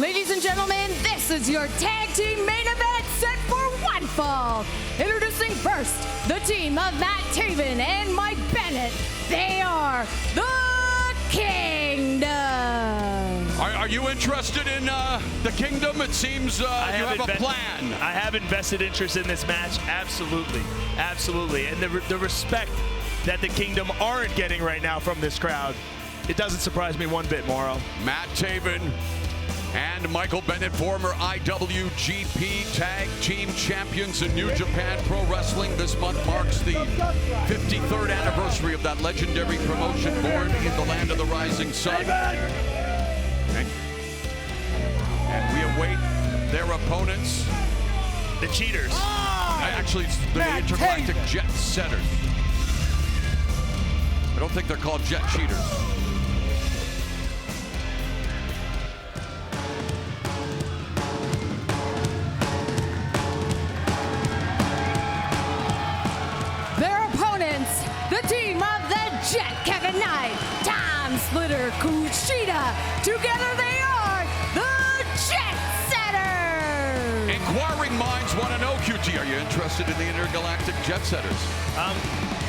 Ladies and gentlemen, this is your tag team main event set for one fall. Introducing first, the team of Matt Taven and Mike Bennett. They are the Kingdom. Are you interested in the Kingdom? It seems you have a plan. I have invested interest in this match, absolutely, absolutely. And the respect that the Kingdom aren't getting right now from this crowd, it doesn't surprise me one bit, Mauro. Matt Taven and Michael Bennett, former IWGP Tag Team Champions in New Japan Pro Wrestling. This month marks the 53rd anniversary of that legendary promotion born in the land of the rising sun. And we await their opponents. The Cheaters. Actually, it's the Intergalactic Jet Setters. I don't think they're called Jet Cheaters. The team of the Jet, Kevin Knight, Tom Slitter, Kushida. Together they are the Jet Setters. Inquiring minds want to know, QT, are you interested in the Intergalactic Jet Setters?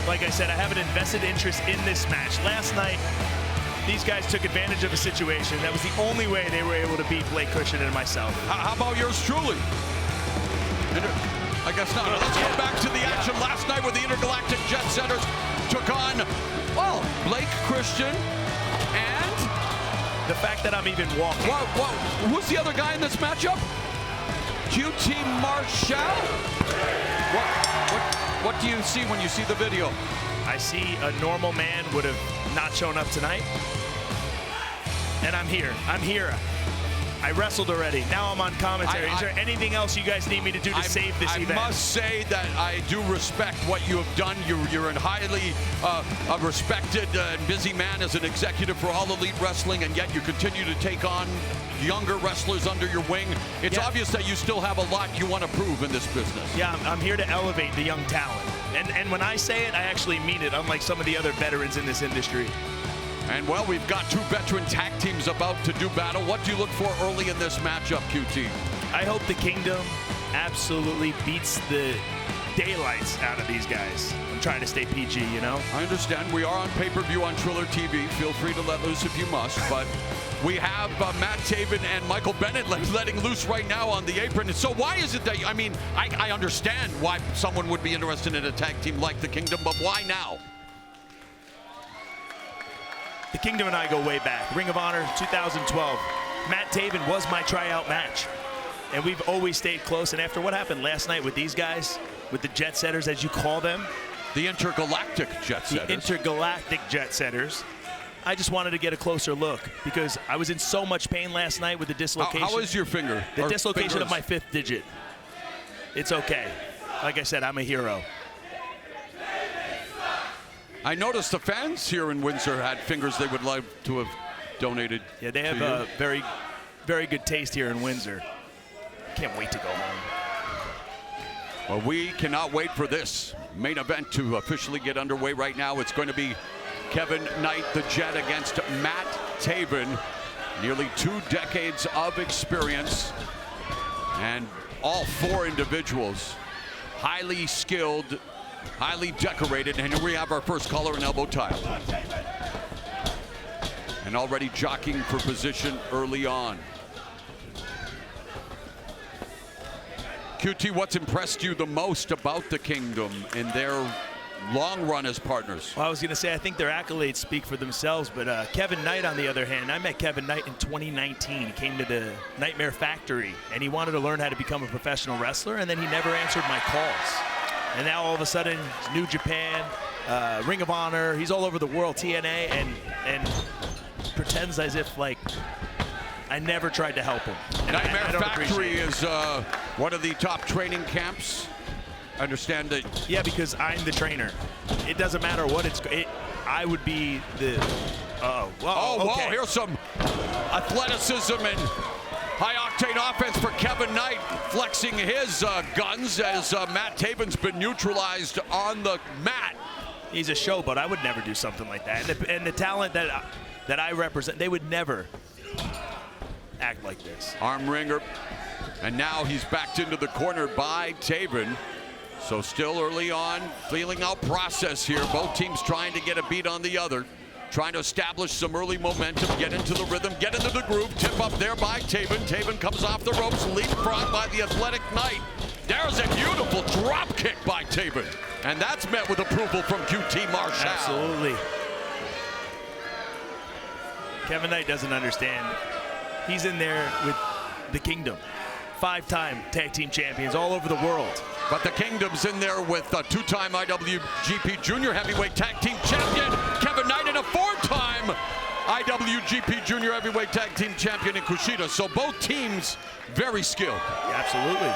Like I said, I have an invested interest in this match. Last night, these guys took advantage of a situation. That was the only way they were able to beat Blake Cushington and myself. How about yours truly? I guess not. Let's go back to the action last night where the Intergalactic Jet Setters took on, well, Blake Christian and... The fact that I'm even walking. Who's the other guy in this matchup? QT Marshall? What do you see when you see the video? I see a normal man would have not shown up tonight. And I'm here. I'm here. I wrestled already. Now I'm on commentary. Is there anything else you guys need me to do to save this event? I must say that I do respect what you have done. You're a highly respected and busy man as an executive for All Elite Wrestling, and yet you continue to take on younger wrestlers under your wing. It's obvious that you still have a lot you want to prove in this business. Yeah, I'm here to elevate the young talent. And when I say it, I actually mean it, unlike some of the other veterans in this industry. And, well, we've got two veteran tag teams about to do battle. What do you look for early in this matchup, QT? I hope the Kingdom absolutely beats the daylights out of these guys. I'm trying to stay PG, you know? I understand. We are on pay-per-view on Triller TV. Feel free to let loose if you must. But we have Matt Taven and Michael Bennett letting loose right now on the apron. So why is it that, I mean, I understand why someone would be interested in a tag team like the Kingdom, but why now? The Kingdom and I go way back. Ring of Honor 2012. Matt Taven was my tryout match. And we've always stayed close. And after what happened last night with these guys, with the Jet Setters, as you call them. The Intergalactic Jet Setters. The Intergalactic Jet Setters. I just wanted to get a closer look because I was in so much pain last night with the dislocation. How is your finger? The dislocation of my 5th digit. It's okay. Like I said, I'm a hero. I noticed the fans here in Windsor had fingers they would like to have donated. Yeah, they have a very, very good taste here in Windsor. Can't wait to go home. Well, we cannot wait for this main event to officially get underway right now. It's going to be Kevin Knight, the Jet, against Matt Taven. Nearly 2 decades of experience. And all 4 individuals highly skilled, highly decorated, and here we have our first collar and elbow tie. And already jockeying for position early on. QT, what's impressed you the most about the Kingdom in their long run as partners? Well, I was going to say, I think their accolades speak for themselves, but Kevin Knight, on the other hand, I met Kevin Knight in 2019. He came to the Nightmare Factory, and he wanted to learn how to become a professional wrestler, and then he never answered my calls. And now all of a sudden, New Japan, Ring of Honor, he's all over the world, TNA, and pretends as if, like, I never tried to help him. And Nightmare Factory is one of the top training camps. I understand that. Yeah, because I'm the trainer. It doesn't matter what I would be the. Whoa, here's some athleticism and high-octane offense for Kevin Knight, flexing his guns as Matt Taven's been neutralized on the mat. He's a showboat. I would never do something like that. And the talent that I represent, they would never act like this. Arm wringer. And now he's backed into the corner by Taven. So still early on, feeling out process here. Both teams trying to get a beat on the other. Trying to establish some early momentum, get into the rhythm, get into the groove. Tip up there by Taven. Taven comes off the ropes, leapfrog by the athletic Knight. There's a beautiful drop kick by Taven. And that's met with approval from QT Marshall. Absolutely. Kevin Knight doesn't understand. He's in there with the Kingdom. 5-time tag team champions all over the world. But the Kingdom's in there with a 2-time IWGP Junior Heavyweight Tag Team Champion, Kevin Knight, and a 4-time IWGP Junior Heavyweight Tag Team Champion in KUSHIDA. So both teams very skilled. Yeah, absolutely.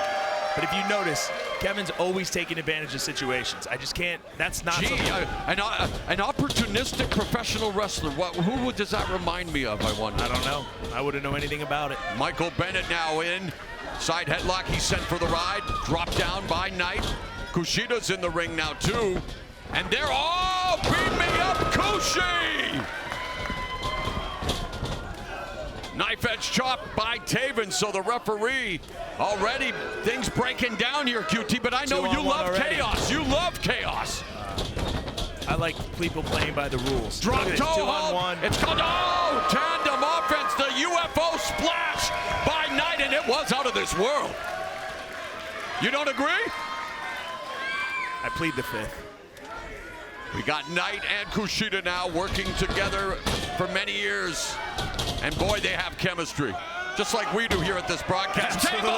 But if you notice, Kevin's always taking advantage of situations. I just can't, that's not something. An opportunistic professional wrestler. Who does that remind me of, I wonder? I don't know. I wouldn't know anything about it. Michael Bennett now in. Side headlock, he's sent for the ride. Dropped down by Knight. KUSHIDA's in the ring now too. And they're all beat me up, Kushi! Knife edge chop by Taven, so the referee already, things breaking down here, QT, but I know you love chaos. You love chaos. I like people playing by the rules. Drop toe hold. It's called, Tandem offense, the UFO splash by Knight, and it was out of this world. You don't agree? I plead the fifth. We got Knight and KUSHIDA now working together for many years. And boy, they have chemistry. Just like we do here at this broadcast. Absolutely.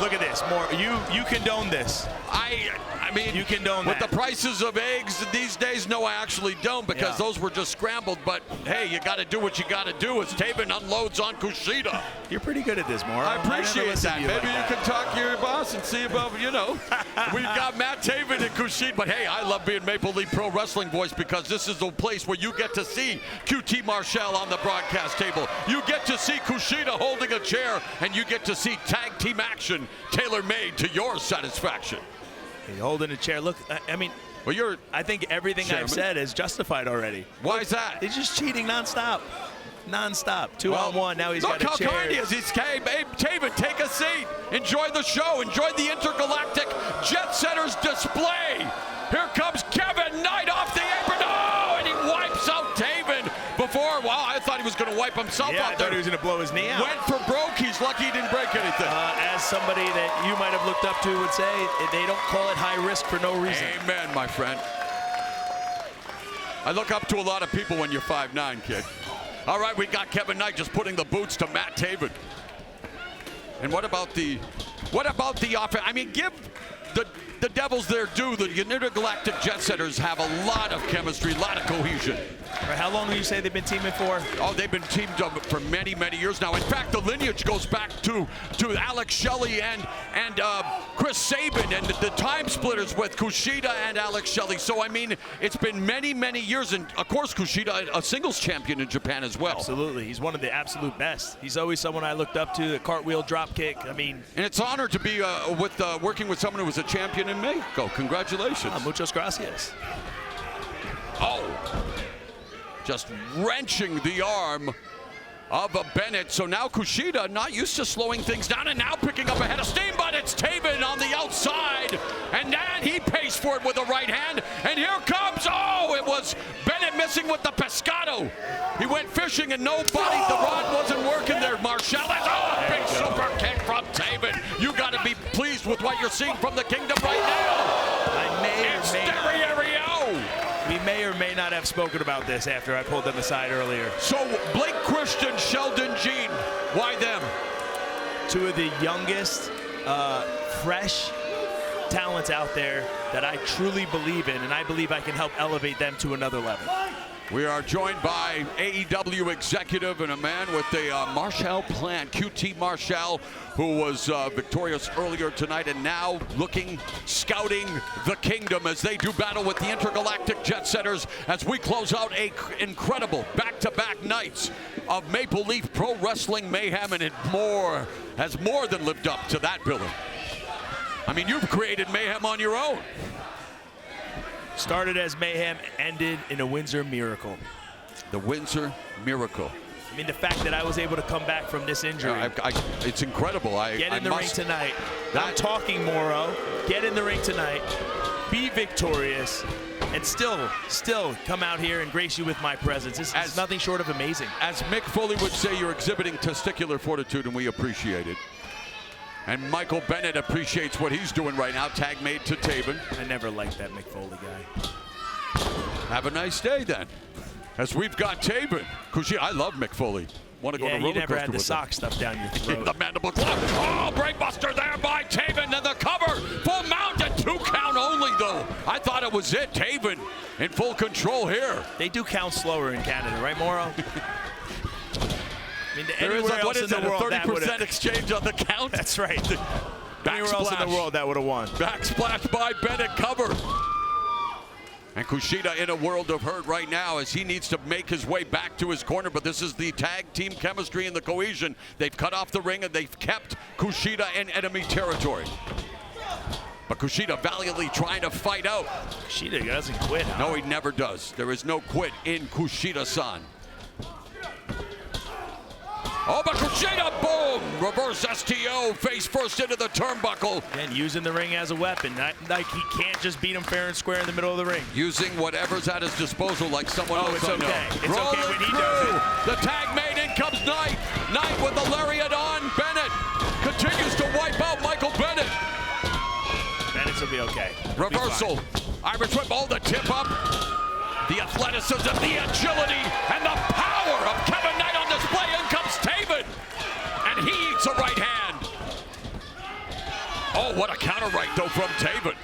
Look at this. More, you condone this. I mean, you condone with that. the prices of eggs these days, no, I actually don't, because those were just scrambled. But hey, you got to do what you got to do as Taven unloads on KUSHIDA. You're pretty good at this, More. I appreciate that. Maybe you can talk to your boss and see about, we've got Matt Taven and KUSHIDA. But hey, I love being Maple Leaf Pro Wrestling voice, because this is the place where you get to see QT Marshall on the broadcast table. You get to see KUSHIDA holding a chair, and you get to see tag team action tailor-made to your satisfaction. He's holding a chair. Look, I mean, I think everything I've said is justified already. Why is that? He's just cheating nonstop. Nonstop. 2-on-1. Now he's got a chair. Look how kind he is. He's Taven, take a seat. Enjoy the show. Enjoy the intergalactic Jet Setters display. Here comes Kevin Knight off the apron. Oh, and he wipes out Taven before. Wow, I thought he was going to wipe himself out there. I thought he was going to blow his knee out. Went for broke. He's lucky he didn't break anything. As somebody that you might have looked up to would say, they don't call it high risk for no reason. Amen, my friend. I look up to a lot of people when you're 5'9", kid. All right, we got Kevin Knight just putting the boots to Matt Taven. And what about the offense? I mean, give the Devils their due. The intergalactic Jet Setters have a lot of chemistry, a lot of cohesion. How long do you say they've been teaming for? Oh, they've been teamed up for many, many years now. In fact, the lineage goes back to Alex Shelley and Chris Sabin and the Time Splitters with KUSHIDA and Alex Shelley. So, I mean, it's been many, many years. And, of course, KUSHIDA, a singles champion in Japan as well. Absolutely. He's one of the absolute best. He's always someone I looked up to, the cartwheel drop kick. I mean. And it's an honor to be working with someone who was a champion in Mexico. Congratulations. Muchas gracias. Oh. Just wrenching the arm of a Bennett. So now KUSHIDA not used to slowing things down, and now picking up a head of steam, but it's Taven on the outside. And then he pays for it with the right hand. And here comes, it was Bennett missing with the pescado. He went fishing and the rod wasn't working there, Marshall. Big super kick from Taven. You got to be pleased with what you're seeing from the Kingdom right now. We may or may not have spoken about this after I pulled them aside earlier. So Blake Christian, Sheldon Jean, why them? Two of the youngest, fresh talents out there that I truly believe in, and I believe I can help elevate them to another level. We are joined by AEW executive and a man with a Marshall plan, QT Marshall, who was victorious earlier tonight and now scouting the Kingdom as they do battle with the intergalactic Jet Setters as we close out a incredible back-to-back nights of Maple Leaf Pro Wrestling Mayhem, and it has more than lived up to that billing. I mean, you've created Mayhem on your own. Started as Mayhem, ended in a Windsor Miracle. The Windsor Miracle. I mean, the fact that I was able to come back from this injury. It's incredible. Get in the ring tonight. I'm talking, Moro. Get in the ring tonight. Be victorious. And still come out here and grace you with my presence. This is nothing short of amazing. As Mick Foley would say, you're exhibiting testicular fortitude, and we appreciate it. And Michael Bennett appreciates what he's doing right now. Tag made to Taven. I never liked that Mick Foley guy. Have a nice day, then. As we've got Taven. KUSHIDA, I love Mick Foley. Want to go to roller coaster. You never had the sock stuff down your throat. The mandible glove. Oh, brainbuster there by Taven, and the cover. Full mount and 2 count only, though. I thought it was it. Taven in full control here. They do count slower in Canada, right, Moro? I mean, there is what is it, a 30% exchange on the count? That's right. Anywhere else in the world that would have won. Backsplash by Bennett, cover. And KUSHIDA in a world of hurt right now as he needs to make his way back to his corner, but this is the tag team chemistry and the cohesion. They've cut off the ring and they've kept KUSHIDA in enemy territory. But KUSHIDA valiantly trying to fight out. KUSHIDA doesn't quit, huh? No, he never does. There is no quit in KUSHIDA-san. Oh, but KUSHIDA, boom! Reverse STO, face first into the turnbuckle. And using the ring as a weapon. Not like he can't just beat him fair and square in the middle of the ring. Using whatever's at his disposal like someone else it's I okay. know. It's okay when he does it. The tag made, in comes Knight. Knight with the lariat on. Bennett continues to wipe out Michael Bennett. Bennett will be okay. Reversal. Irish whip, the tip up. The athleticism, the agility, and the power of Kevin Knight on display. In comes Taven. And he eats a right hand. Oh, what a counter right, though, from Taven.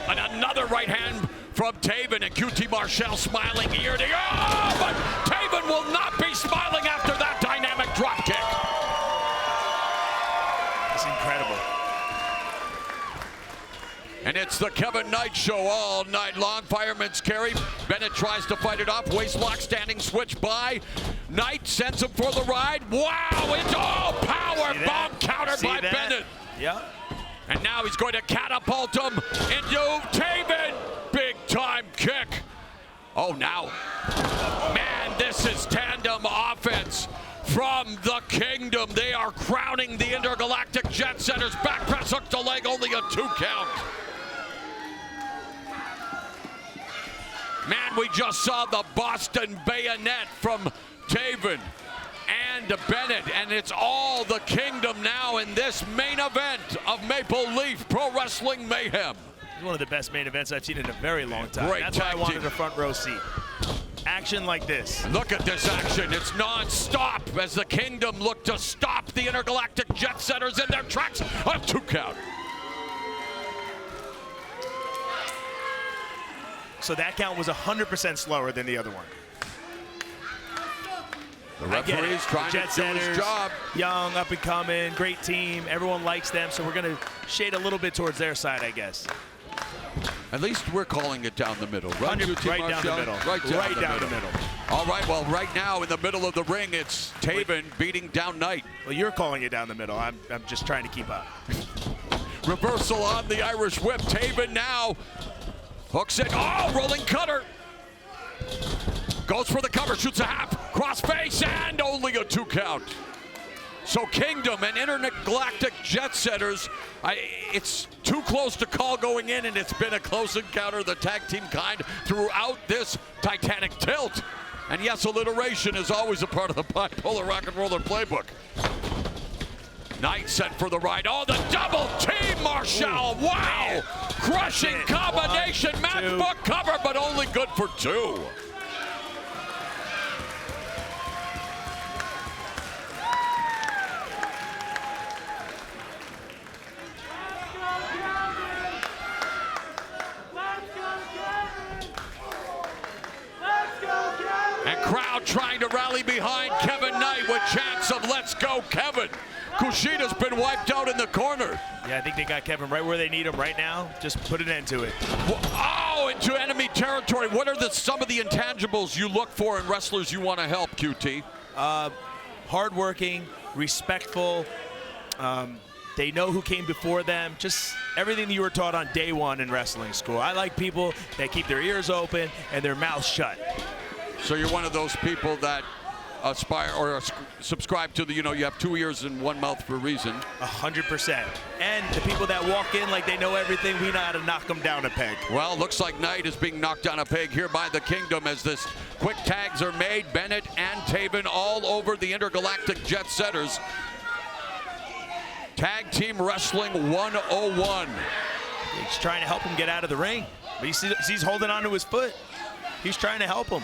And another right hand from Taven. And QT Marshall smiling ear to ear. Oh, but Taven will not be smiling after that dynamic drop kick. It's incredible. And it's the Kevin Knight show all night long. Fireman's carry. Bennett tries to fight it off. Waistlock, standing switch by. Knight sends him for the ride. Wow, it's all power bomb counter by Bennett. Yep. And now he's going to catapult him into Taven. Big time kick. Oh, now. Man, this is tandem offense from the Kingdom. They are crowning the intergalactic jet setters. Back press, hook to leg, only a 2 count. Man, we just saw the Boston bayonet from Taven and Bennett, and it's all the Kingdom now in this main event of Maple Leaf Pro Wrestling Mayhem. It's one of the best main events I've seen in a very long time. Great That's why I wanted a front row seat. Action like this. Look at this action. It's non-stop as the Kingdom look to stop the intergalactic jet setters in their tracks. A 2 count. So that count was 100% slower than the other one. The referee's trying to do his job. Young, up and coming, great team. Everyone likes them, so we're going to shade a little bit towards their side, I guess. At least we're calling it down the middle. Right down the middle. Right down the middle. All right, well, right now in the middle of the ring, it's Taven beating down Knight. Well, you're calling it down the middle. I'm just trying to keep up. Reversal on the Irish whip. Taven now hooks it. Oh, rolling cutter. Goes for the cover, shoots a half. Cross face, and only a 2 count. So Kingdom and intergalactic jet setters, it's too close to call going in, and it's been a close encounter, the tag team kind, throughout this Titanic tilt. And yes, alliteration is always a part of the bipolar rock and roller playbook. Knight set for the ride. Oh, the double team, Marshall. Wow. Man. Crushing combination. Matchbook cover, but only good for 2. And crowd trying to rally behind Kevin Knight with chants of "Let's go, Kevin." KUSHIDA's been wiped out in the corner. Yeah, I think they got Kevin right where they need him right now. Just put an end to it. Oh, into enemy territory. What are some of the intangibles you look for in wrestlers you want to help, QT? Hardworking, respectful. They know who came before them. Just everything that you were taught on day one in wrestling school. I like people that keep their ears open and their mouths shut. So you're one of those people that aspire or subscribe to the, you have 2 ears and 1 mouth for a reason. 100%. And the people that walk in like they know everything, we know how to knock them down a peg. Well, looks like Knight is being knocked down a peg here by the Kingdom as this quick tags are made. Bennett and Taven all over the Intergalactic Jet Setters. Tag Team Wrestling 101. He's trying to help him get out of the ring, but he's holding on to his foot. He's trying to help him.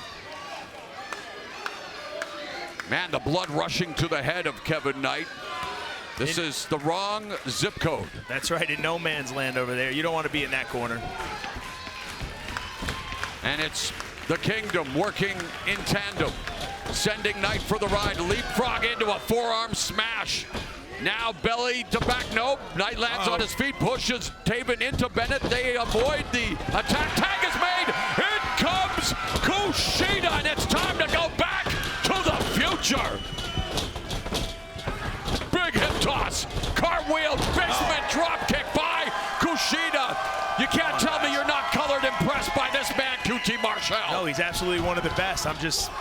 Man, the blood rushing to the head of Kevin Knight. This is the wrong zip code. That's right, in no man's land over there. You don't want to be in that corner. And it's the Kingdom working in tandem, sending Knight for the ride. Leapfrog into a forearm smash. Now belly to back, nope. Knight lands on his feet, pushes Taven into Bennett. They avoid the attack. Tag is made. In comes KUSHIDA, and it's time to go back to the future. Big hip toss, cartwheel, basement drop kick by KUSHIDA. You can't tell me you're not colored impressed by this man, QT Marshall. No, he's absolutely one of the best. I'm just,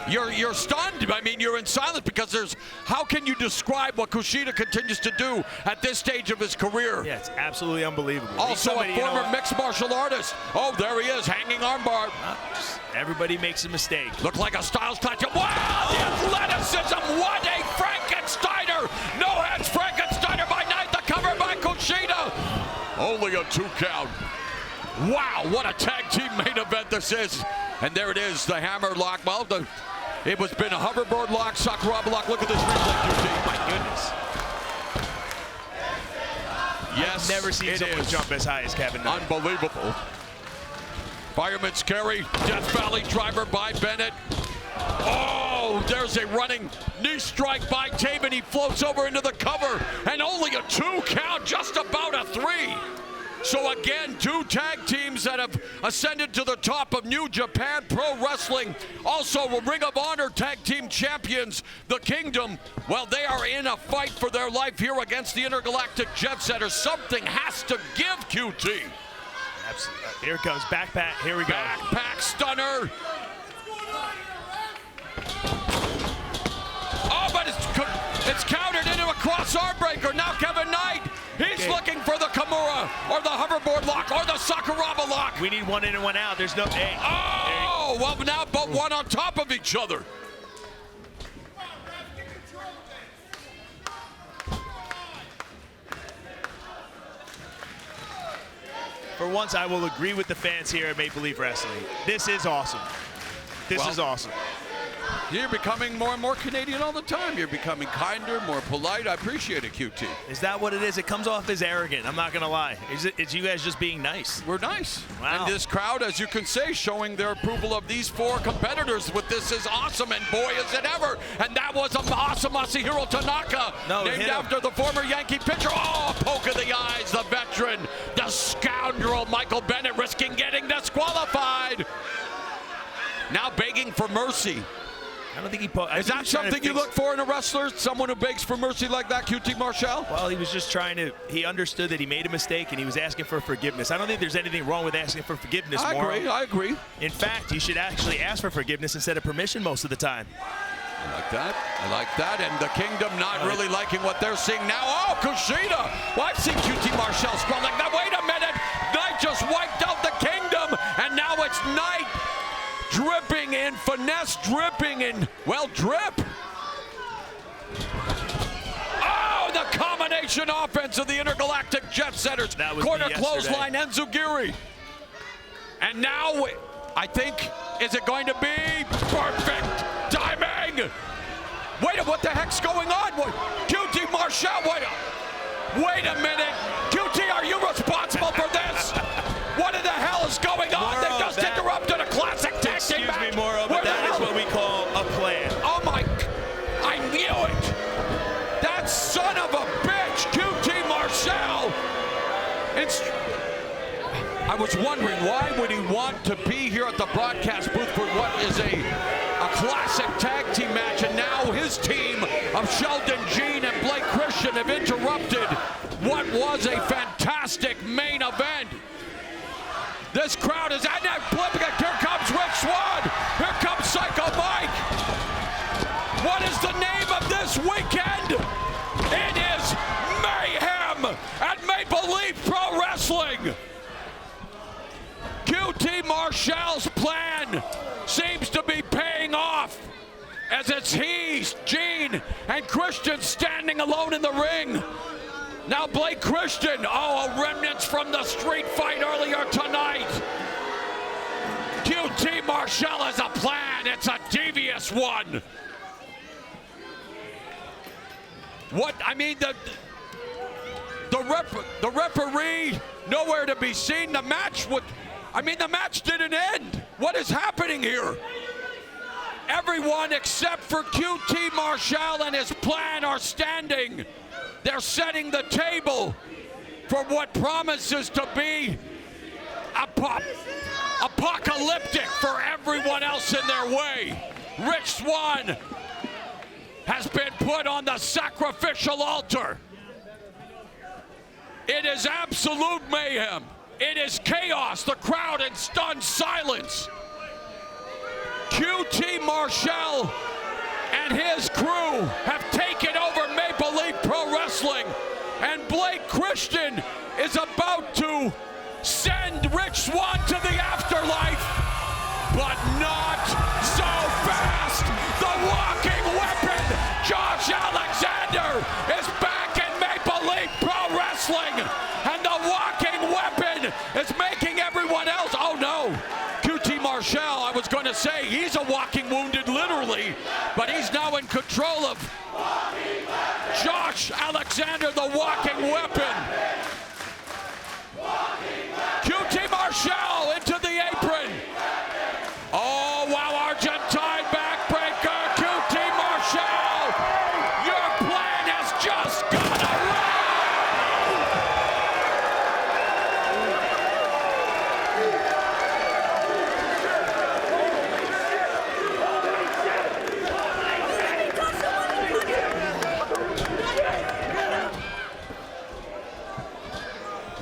You're stunned. I mean, you're in silence because how can you describe what KUSHIDA continues to do at this stage of his career? Yeah, it's absolutely unbelievable. Also a former mixed martial artist. Oh, there he is, hanging armbar. Everybody makes a mistake. Looked like a Styles touch. Wow, the athleticism. What a Frankensteiner. No hands Frankensteiner by Knight. The cover by KUSHIDA. Only a 2 count. Wow, what a tag team main event this is. And there it is, the hammer lock. Well, it was been a hoverboard lock, Sakuraba lock. Look at this replay, QT. My goodness. Yes, I've never seen someone jump as high as Kevin Knight. Unbelievable. Fireman's carry, Death Valley driver by Bennett. Oh, there's a running knee strike by Taven. He floats over into the cover, and only a 2 count, just about a 3. So again, 2 tag teams that have ascended to the top of New Japan Pro Wrestling. Also, Ring of Honor tag team champions, the Kingdom. Well, they are in a fight for their life here against the Intergalactic Jet Setters. Something has to give, QT. Absolutely. Here it comes, backpack. Here we go. Backpack stunner. Oh, but it's countered into a cross arm breaker. Now Kevin Knight, he's looking for the Kimura or the hoverboard lock or the Sakuraba lock. We need 1 in and 1 out. There's no. Hey. Oh, well now but one on top of each other. For once, I will agree with the fans here at Maple Leaf Wrestling. This is awesome. This is awesome. You're becoming more and more Canadian all the time. You're becoming kinder, more polite. I appreciate it, QT. Is that what it is? It comes off as arrogant. I'm not going to lie. It's you guys just being nice. We're nice. Wow. And this crowd, as you can say, showing their approval of these 4 competitors with This Is Awesome, and boy, is it ever. And that was an awesome Masahiro Tanaka, named after the former Yankee pitcher. Oh, a poke of the eyes, the veteran, the scoundrel Michael Bennett risking getting disqualified. Now begging for mercy. I don't think he. Is that something you look for in a wrestler? Someone who begs for mercy like that, QT Marshall? Well, he was just trying to. He understood that he made a mistake and he was asking for forgiveness. I don't think there's anything wrong with asking for forgiveness. I agree. In fact, you should actually ask for forgiveness instead of permission most of the time. I like that. I like that. And the Kingdom not really liking what they're seeing now. Oh, KUSHIDA. Well, I've seen QT Marshall scroll like that. Wait a minute. Knight just wiped out the Kingdom, and now it's Knight. Dripping in finesse, dripping in, well, drip. Oh, the combination offense of the Intergalactic Jet Setters. Corner clothesline, Enzugiri. And now, I think, is it going to be perfect timing? Wait, what the heck's going on? QT Marshall, wait a minute. QT, are you responsible for this? What in the hell is going on? They just interrupted a classic tag team match. Excuse me, Moro, but that is what we call a plan. Oh my, I knew it. That son of a bitch, QT Marshall. I was wondering, why would he want to be here at the broadcast booth for what is a classic tag team match, and now his team of Sheldon Jean and Blake Christian have interrupted what was a fantastic main event. This crowd is at that flip. Here comes Rick Swan. Here comes Psycho Mike. Marshall's plan seems to be paying off, as it's Gene, and Christian standing alone in the ring. Now Blake Christian, remnants from the street fight earlier tonight. QT Marshall has a plan. It's a devious one. What, I mean, the referee, nowhere to be seen. The match the match didn't end. What is happening here? Everyone except for QT Marshall and his plan are standing. They're setting the table for what promises to be apocalyptic for everyone else in their way. Rich Swann has been put on the sacrificial altar. It is absolute mayhem. It is chaos. The crowd in stunned silence. QT Marshall and his crew have taken over Maple Leaf Pro Wrestling, and Blake Christian is about to send Rich Swann to the afterlife, but not so fast. The walking weapon, Josh Alexander, is back in Maple Leaf Pro Wrestling, and the walking weapon is making everyone else, oh no. QT Marshall, I was going to say, he's a walking wounded literally, but he's now in control of Josh Alexander, the walking weapon. QT Marshall into the apron. Oh, wow, Argentine backbreaker. QT Marshall, your plan has just gone awry.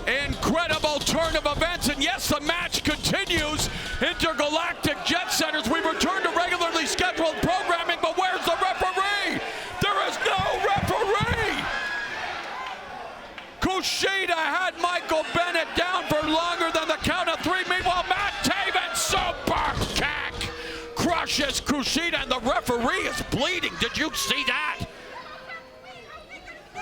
Incredible turn of events, and yes, the match continues. Intergalactic Jet Setters, we return to regularly scheduled programming, but where's the referee? There is no referee! Kushida had Michael Bennett down for longer than the count of three. Meanwhile, Matt Taven, super kick, crushes Kushida, and the referee is bleeding. Did you see that?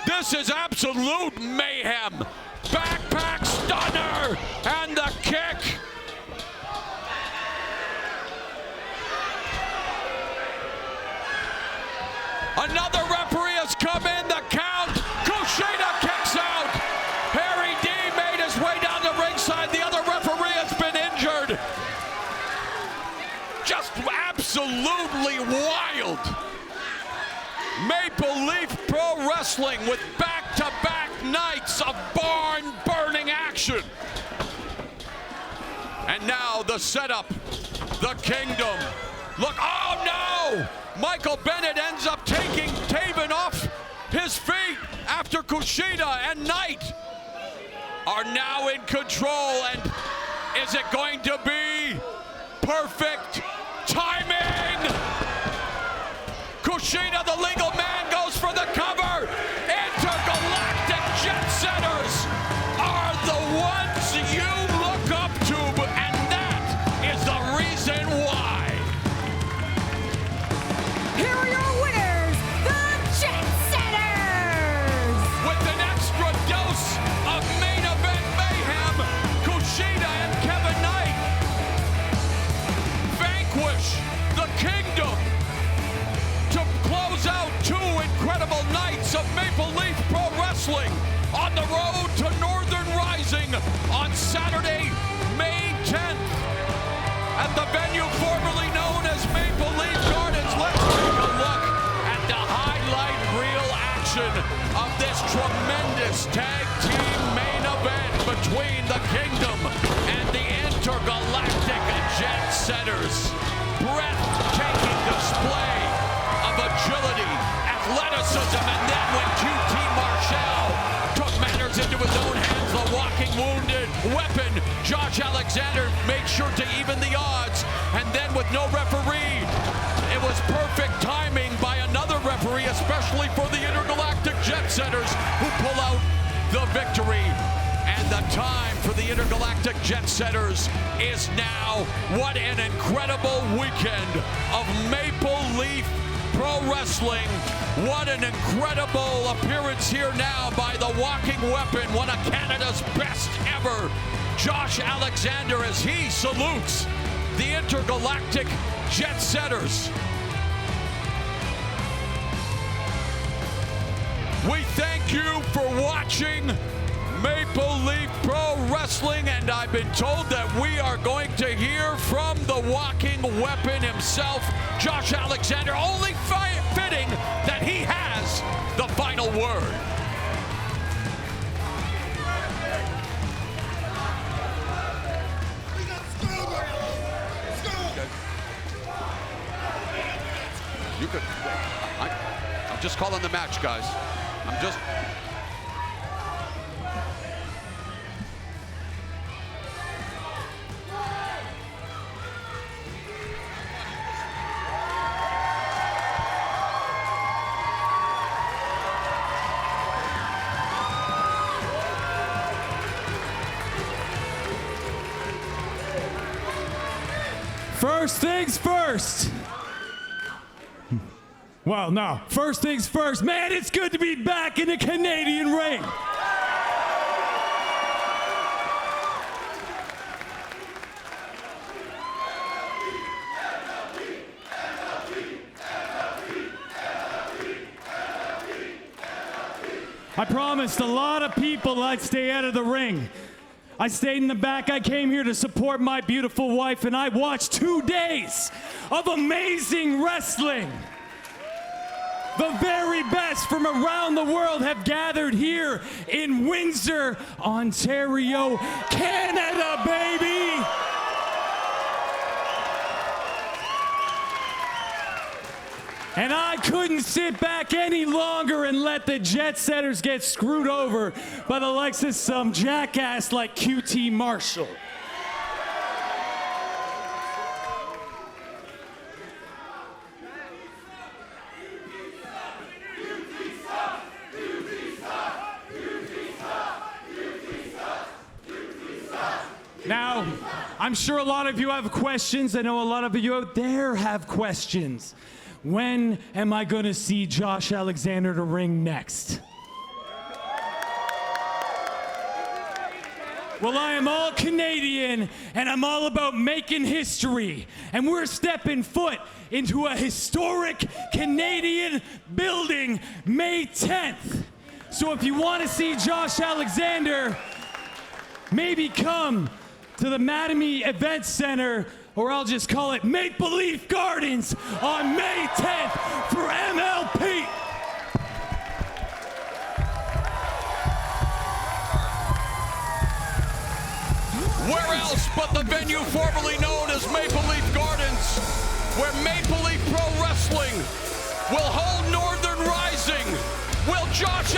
This is absolute mayhem. Backpack stunner, and the kick. Another referee has come in, the count. Kushida kicks out. Harry D made his way down the ringside. The other referee has been injured. Just absolutely wild. Maple Leaf Pro Wrestling with back-to-back nights of barn-burning action. And now the setup, the Kingdom. Look, oh no! Michael Bennett ends up taking Taven off his feet after Kushida and Knight are now in control. And is it going to be perfect timing? Kushida, the legal man, goes for the cover. Intergalactic Jet Setters are the ones you look up to, and that is the reason why. Here are your winners, the Jet Setters! With an extra dose of main event mayhem, Kushida and Kevin Knight vanquish the Kingdom to close out two incredible nights of Maple Leaf Pro Wrestling on the road to Northern Rising on Saturday, May 10th at the venue formerly known as Maple Leaf Gardens. Let's take a look at the highlight reel action of this tremendous tag team main event between the Kingdom and the Intergalactic Jet Setters. Breathtaking display of agility, athleticism, and then when QT Marshall took matters into his own hands, the walking wounded weapon, Josh Alexander, made sure to even the odds, and then with no referee, it was perfect timing by another referee, especially for the Intergalactic Jet Setters, who pull out the victory. And the time for the Intergalactic Jet Setters is now. What an incredible weekend of Maple Leaf Pro Wrestling. What an incredible appearance here now by the walking weapon, one of Canada's best ever, Josh Alexander, as he salutes the Intergalactic Jet Setters. We thank you for watching Maple Leaf Pro Wrestling, and I've been told that we are going to hear from the walking weapon himself, Josh Alexander. Only fitting that he has the final word. You could. I'm just calling the match, guys. I'm just. First things first. Well, no. First things first. Man, it's good to be back in the Canadian ring. I promised a lot of people I'd stay out of the ring. I stayed in the back. I came here to support my beautiful wife, and I watched 2 days of amazing wrestling. The very best from around the world have gathered here in Windsor, Ontario, Canada, baby! And I couldn't sit back any longer and let the Jet Setters get screwed over by the likes of some jackass like QT Marshall. Now, I'm sure a lot of you have questions. I know a lot of you out there have questions. When am I going to see Josh Alexander to ring next? Well, I am all Canadian, and I'm all about making history. And we're stepping foot into a historic Canadian building May 10th. So if you want to see Josh Alexander, maybe come to the Mattamy Event Center, or I'll just call it Maple Leaf Gardens on May 10th for MLP. Where else but the venue formerly known as Maple Leaf Gardens, where Maple Leaf Pro Wrestling will hold Northern Rising. Will Josh